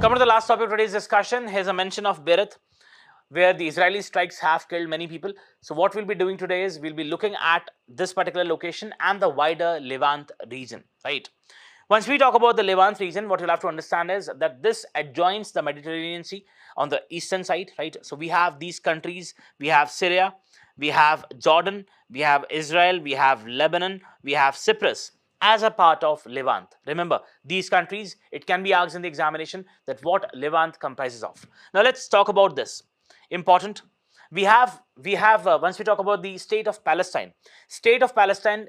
Coming to the last topic of today's discussion, here's a mention of Beirut, where the Israeli strikes have killed many people. So what we'll be doing today is we'll be looking at this particular location and the wider Levant region, right? Once we talk about the Levant region, what you'll have to understand is that this adjoins the Mediterranean Sea on the eastern side, right? So we have these countries, we have Syria, we have Jordan, we have Israel, we have Lebanon, we have Cyprus as a part of Levant. Remember, these countries, it can be asked in the examination that what Levant comprises of. Now let's talk about this. Important. We have once we talk about the state of Palestine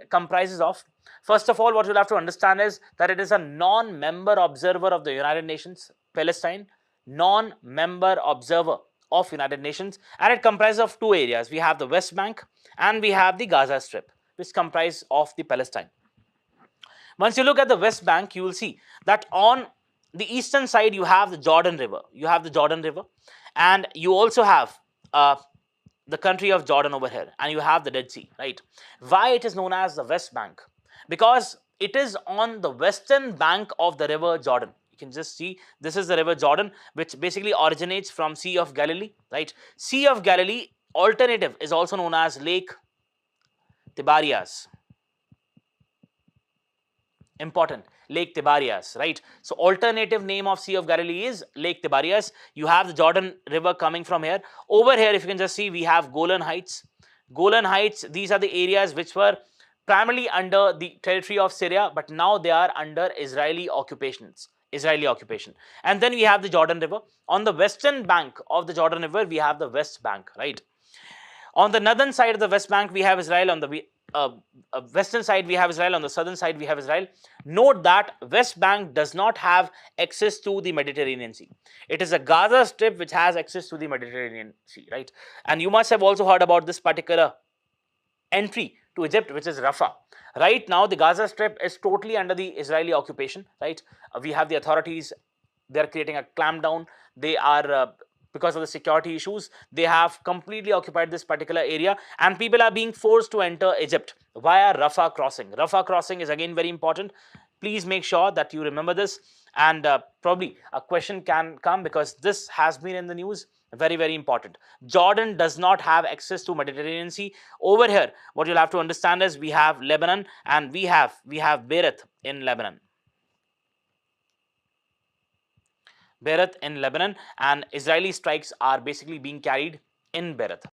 comprises of, first of all, what you'll have to understand is that it is a non-member observer of the United Nations. Palestine, non-member observer of United Nations, and it comprises of two areas. We have the West Bank and we have the Gaza Strip, which comprise of the Palestine. Once you look at the West Bank, you will see that on the eastern side you have the Jordan River. And you also have the country of Jordan over here, and you have the Dead Sea, right? Why it is known as the West Bank? Because it is on the western bank of the river Jordan. You can just see this is the river Jordan, which basically originates from Sea of Galilee, right? Sea of Galilee alternative is also known as Lake Tiberias. Important, Lake Tiberias, right? So alternative name of Sea of Galilee is Lake Tiberias. You have the Jordan River coming from here. Over here, if you can just see, we have Golan Heights. Golan Heights, these are the areas which were primarily under the territory of Syria, but now they are under Israeli occupation. And then we have the Jordan River. On the western bank of the Jordan River, we have the West Bank, right? On the northern side of the West Bank, we have Israel. On the western side, we have Israel. On the southern side, we have Israel. Note that West Bank does not have access to the Mediterranean Sea. It is a Gaza Strip which has access to the Mediterranean Sea, right? And you must have also heard about this particular entry to Egypt, which is Rafah. Right now, the Gaza Strip is totally under the Israeli occupation, right? We have the authorities, they're creating a clampdown. They are because of the security issues, they have completely occupied this particular area, and people are being forced to enter Egypt via Rafah crossing. Rafah crossing is again very important. Please make sure that you remember this, and probably a question can come because this has been in the news. Very, very important. Jordan does not have access to Mediterranean Sea. Over here, what you'll have to understand is we have Lebanon and we have Beirut in Lebanon. Beirut in Lebanon, and Israeli strikes are basically being carried in Beirut.